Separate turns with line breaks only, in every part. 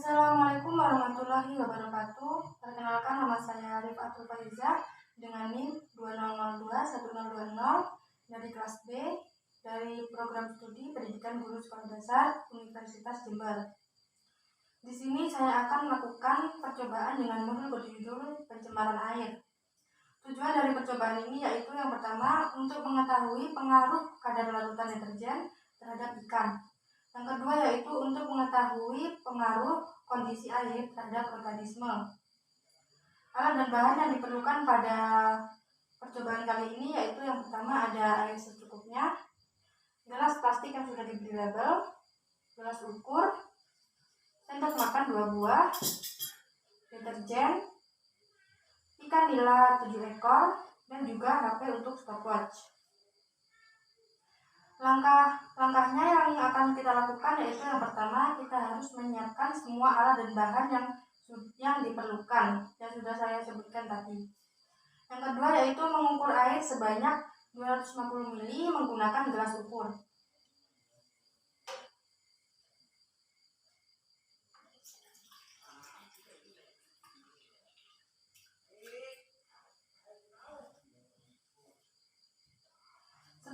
Assalamualaikum warahmatullahi wabarakatuh. Perkenalkan, nama saya Rifatul Faiza dengan NIM 20021020 dari kelas B dari program studi Pendidikan Guru Sekolah Dasar Universitas Jember. Di sini saya akan melakukan percobaan dengan modul berjudul pencemaran air. Tujuan dari percobaan ini yaitu yang pertama untuk mengetahui pengaruh kadar larutan deterjen terhadap ikan. Yang kedua yaitu untuk mengetahui pengaruh kondisi air terhadap organisme. Alat dan bahan yang diperlukan pada percobaan kali ini yaitu yang pertama ada air secukupnya, gelas plastik yang sudah diberi label, gelas ukur, sendok makan 2 buah, deterjen, ikan nila 7 ekor, dan juga HP untuk stopwatch. Langkahnya yang akan kita lakukan yaitu yang pertama kita harus menyiapkan semua alat dan bahan yang diperlukan yang sudah saya sebutkan tadi. Yang kedua yaitu mengukur air sebanyak 250 ml menggunakan gelas ukur.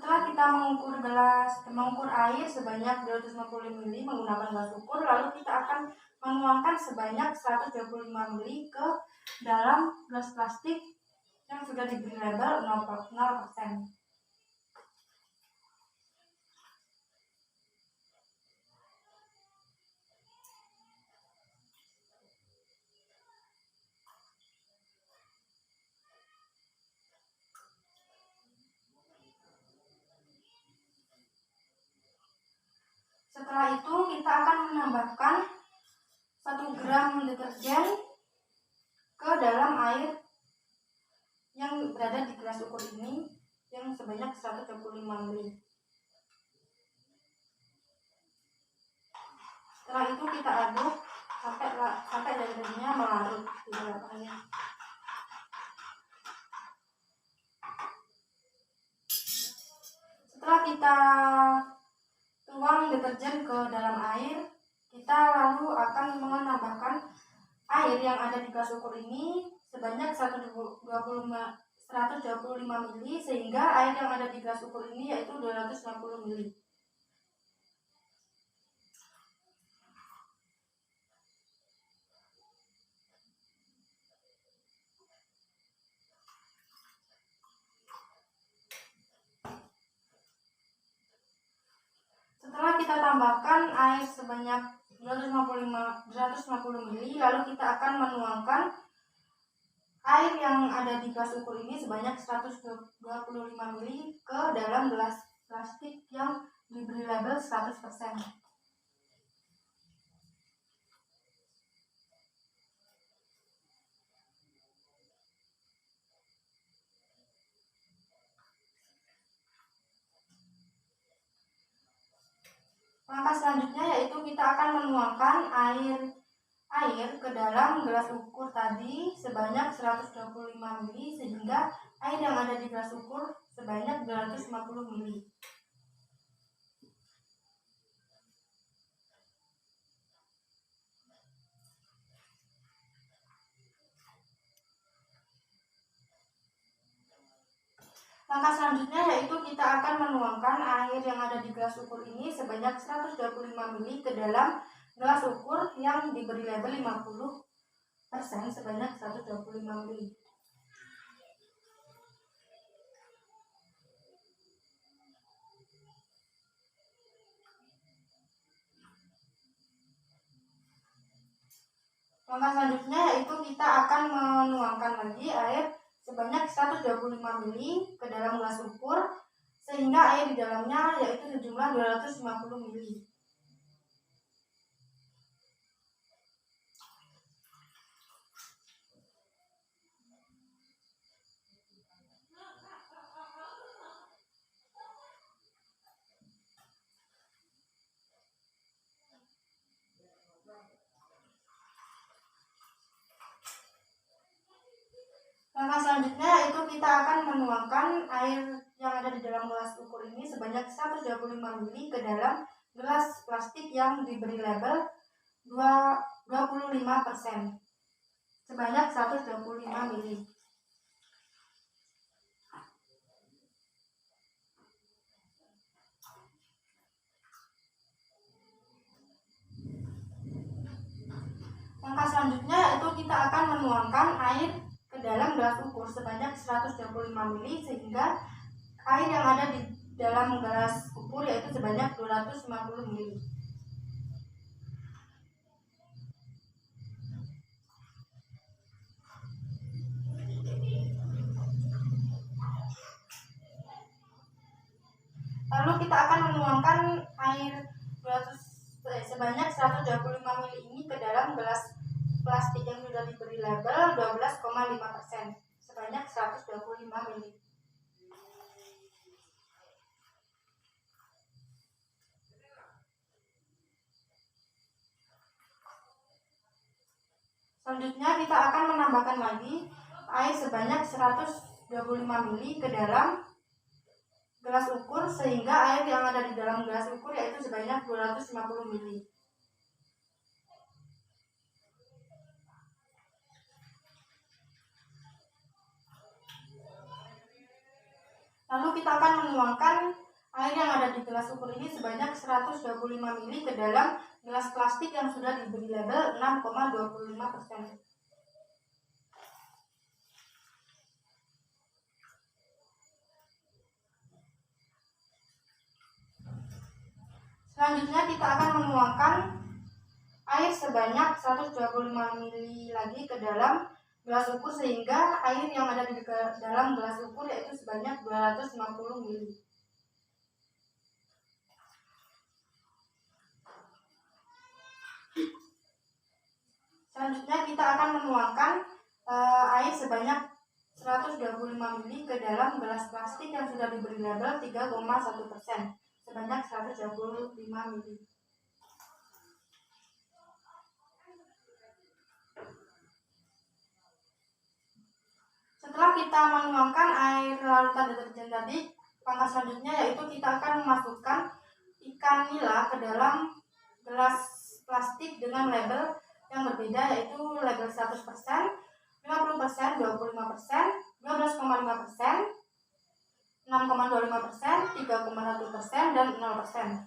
Setelah kita mengukur air sebanyak 250 ml menggunakan gelas ukur, lalu kita akan menuangkan sebanyak 125 ml ke dalam gelas plastik yang sudah diberi label 0%. Setelah itu kita akan menambahkan 1 gram deterjen ke dalam air yang berada di gelas ukur ini yang sebanyak 125 ml. Setelah itu kita aduk sampai deterjennya melarut di dalam air. Setelah kita tuang deterjen ke dalam air, kita lalu akan menambahkan air yang ada di gelas ukur ini sebanyak 125 ml sehingga air yang ada di gelas ukur ini yaitu 250 ml. Setelah kita tambahkan air sebanyak 250 ml, lalu kita akan menuangkan air yang ada di gelas ukur ini sebanyak 125 ml ke dalam gelas plastik yang diberi label 100%. Langkah selanjutnya yaitu kita akan menuangkan air ke dalam gelas ukur tadi sebanyak 125 ml sehingga air yang ada di gelas ukur sebanyak 250 ml. Langkah selanjutnya yaitu kita akan menuangkan air yang ada di gelas ukur ini sebanyak 125 ml ke dalam gelas ukur yang diberi label 50% sebanyak 125 ml. Langkah selanjutnya yaitu kita akan menuangkan lagi air sebanyak 125 ml ke dalam gelas ukur sehingga air di dalamnya yaitu sejumlah 250 ml. Langkah selanjutnya yaitu kita akan menuangkan air yang ada di dalam gelas ukur ini sebanyak 125 ml ke dalam gelas plastik yang diberi label 25% sebanyak 125 mili. Langkah selanjutnya yaitu kita akan menuangkan air ke dalam gelas ukur sebanyak 125 mili sehingga air yang ada di dalam gelas ukur yaitu sebanyak 250 mili. Lalu kita akan menuangkan air sebanyak 125 mili ini ke dalam gelas plastik yang sudah diberi label 12,5% sebanyak 125 mili. Selanjutnya kita akan menambahkan lagi air sebanyak 125 mili ke dalam gelas ukur sehingga air yang ada di dalam gelas ukur yaitu sebanyak 250 mili. Lalu kita akan menuangkan air yang ada di gelas ukur ini sebanyak 125 mili ke dalam gelas plastik yang sudah diberi label 6,25%. Selanjutnya kita akan menuangkan air sebanyak 125 mili lagi ke dalam gelas ukur sehingga air yang ada di dalam gelas ukur yaitu sebanyak 250 mili. Selanjutnya kita akan menuangkan air sebanyak 125 mili ke dalam gelas plastik yang sudah diberi label 3,1% sebanyak 125 mili. Setelah kita menuangkan air larutan deterjen tadi, langkah selanjutnya yaitu kita akan memasukkan ikan nila ke dalam gelas plastik dengan label yang berbeda yaitu label 100%, 50%, 25%, 12,5%, 6,25%, 3,1%, dan 0%.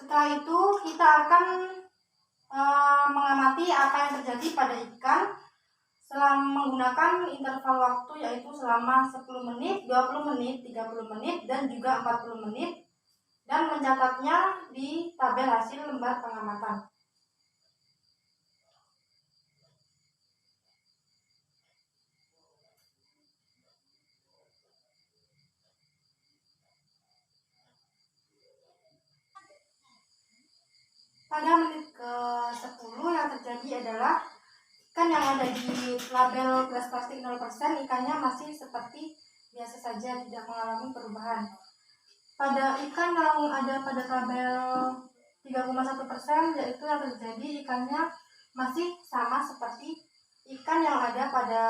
Setelah itu kita akan mengamati apa yang terjadi pada ikan selama menggunakan interval waktu yaitu selama 10 menit, 20 menit, 30 menit, dan juga 40 menit dan mencatatnya di tabel hasil lembar pengamatan. Pada menit ke-10 yang terjadi adalah ikan yang ada di label gelas plastik 0% ikannya masih seperti biasa saja, tidak mengalami perubahan. Pada ikan yang ada pada tabel 3,1% yaitu yang terjadi ikannya masih sama seperti ikan yang ada pada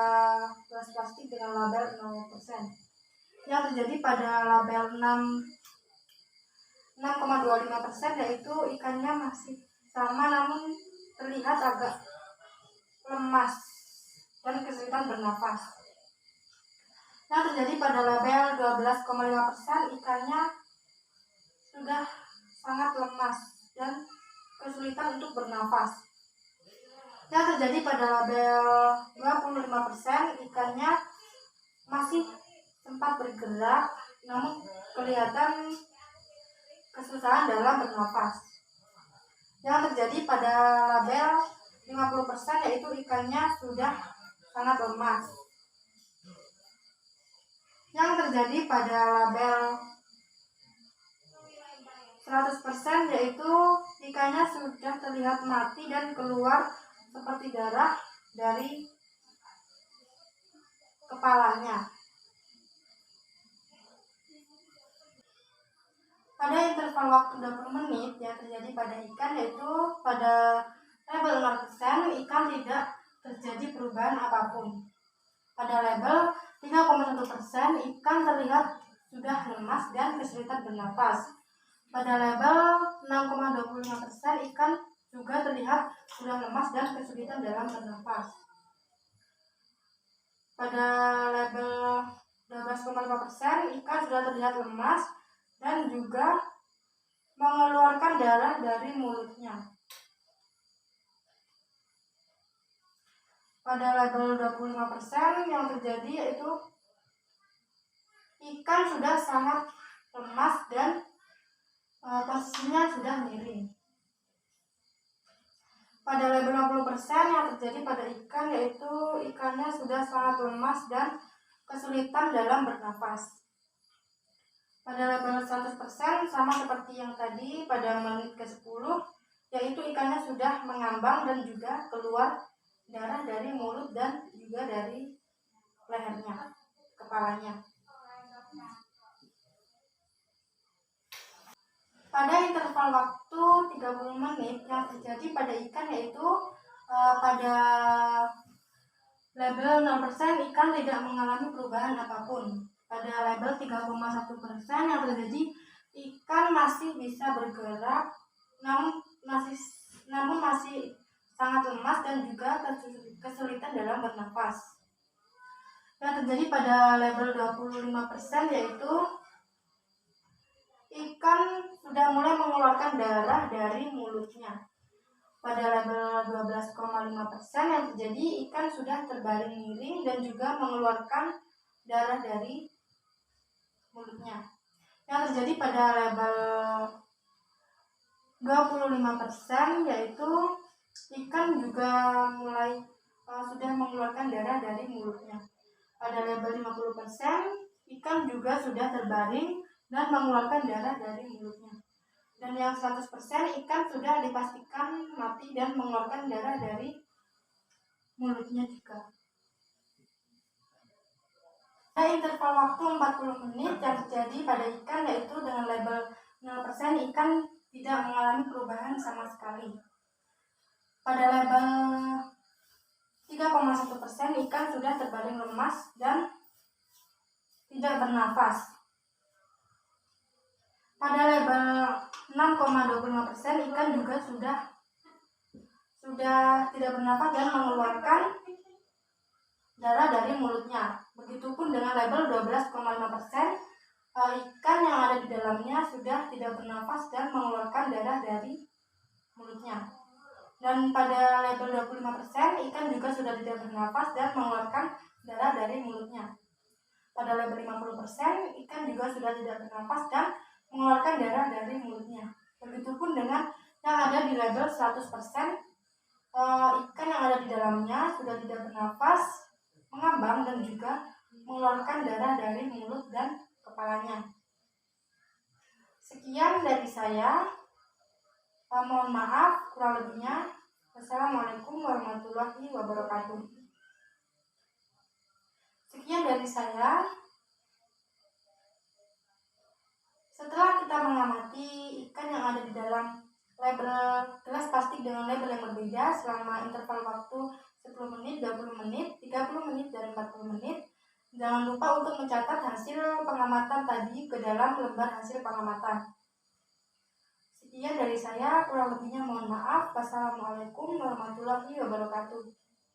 gelas plastik dengan label 0%. Yang terjadi pada label 6,25%, yaitu ikannya masih sama namun terlihat agak lemas dan kesulitan bernafas. Yang terjadi pada label 12,5%, ikannya sudah sangat lemas dan kesulitan untuk bernafas. Yang terjadi pada label 25%, ikannya masih sempat bergerak namun kelihatan kesusahan dalam bernafas. Yang terjadi pada label 50%, yaitu ikannya sudah sangat lemas. Yang terjadi pada label 100%, yaitu ikannya sudah terlihat mati dan keluar seperti darah dari kepalanya. Pada interval waktu 20 menit yang terjadi pada ikan, yaitu pada label 0%, ikan tidak terjadi perubahan apapun. Pada label 3,1%, ikan terlihat sudah lemas dan kesulitan bernafas. Pada label 6,25%, ikan juga terlihat sudah lemas dan kesulitan dalam bernafas. Pada label 12,5%, ikan sudah terlihat lemas dan juga mengeluarkan darah dari mulutnya. Pada label 25% yang terjadi yaitu ikan sudah sangat lemas dan posisinya sudah miring. Pada label 60% yang terjadi pada ikan yaitu ikannya sudah sangat lemas dan kesulitan dalam bernafas. Pada label 100% sama seperti yang tadi pada menit ke-10, yaitu ikannya sudah mengambang dan juga keluar darah dari mulut dan juga dari lehernya, kepalanya. Pada interval waktu 30 menit yang terjadi pada ikan yaitu pada label 0% ikan tidak mengalami perubahan apapun. Pada label 3,1% yang terjadi ikan masih bisa bergerak namun masih sangat lemas dan juga kesulitan dalam bernafas. Yang terjadi pada label 25% yaitu ikan sudah mulai mengeluarkan darah dari mulutnya. Pada label 12,5% yang terjadi ikan sudah terbaring miring dan juga mengeluarkan darah dari mulutnya. Yang terjadi pada label 25% yaitu ikan juga mulai sudah mengeluarkan darah dari mulutnya. Pada label 50% ikan juga sudah terbaring dan mengeluarkan darah dari mulutnya. Dan yang 100% ikan sudah dipastikan mati dan mengeluarkan darah dari mulutnya juga. Pada interval waktu 40 menit yang terjadi pada ikan yaitu dengan label 0% ikan tidak mengalami perubahan sama sekali. Pada label 3,1% ikan sudah terbaring lemas dan tidak bernafas. Pada label 6,25% ikan juga sudah tidak bernafas dan mengeluarkan darah dari mulutnya. Begitupun dengan label 12,5%, ikan yang ada di dalamnya sudah tidak bernafas dan mengeluarkan darah dari mulutnya. Dan pada label 25% ikan juga sudah tidak bernafas dan mengeluarkan darah dari mulutnya. Pada label 50% ikan juga sudah tidak bernafas dan mengeluarkan darah dari mulutnya. Begitupun dengan yang ada di label 100%, ikan yang ada di dalamnya sudah tidak bernafas, mengambang dan juga mengeluarkan darah dari mulut dan kepalanya. Sekian dari saya. Mohon maaf kurang lebihnya. Wassalamualaikum warahmatullahi wabarakatuh. Sekian dari saya. Setelah kita mengamati ikan yang ada di dalam label gelas plastik dengan label yang berbeda selama interval waktu 10 menit, 20 menit, 30 menit, dan 40 menit. Jangan lupa untuk mencatat hasil pengamatan tadi ke dalam lembar hasil pengamatan. Sekian dari saya, kurang lebihnya mohon maaf. Wassalamualaikum warahmatullahi wabarakatuh.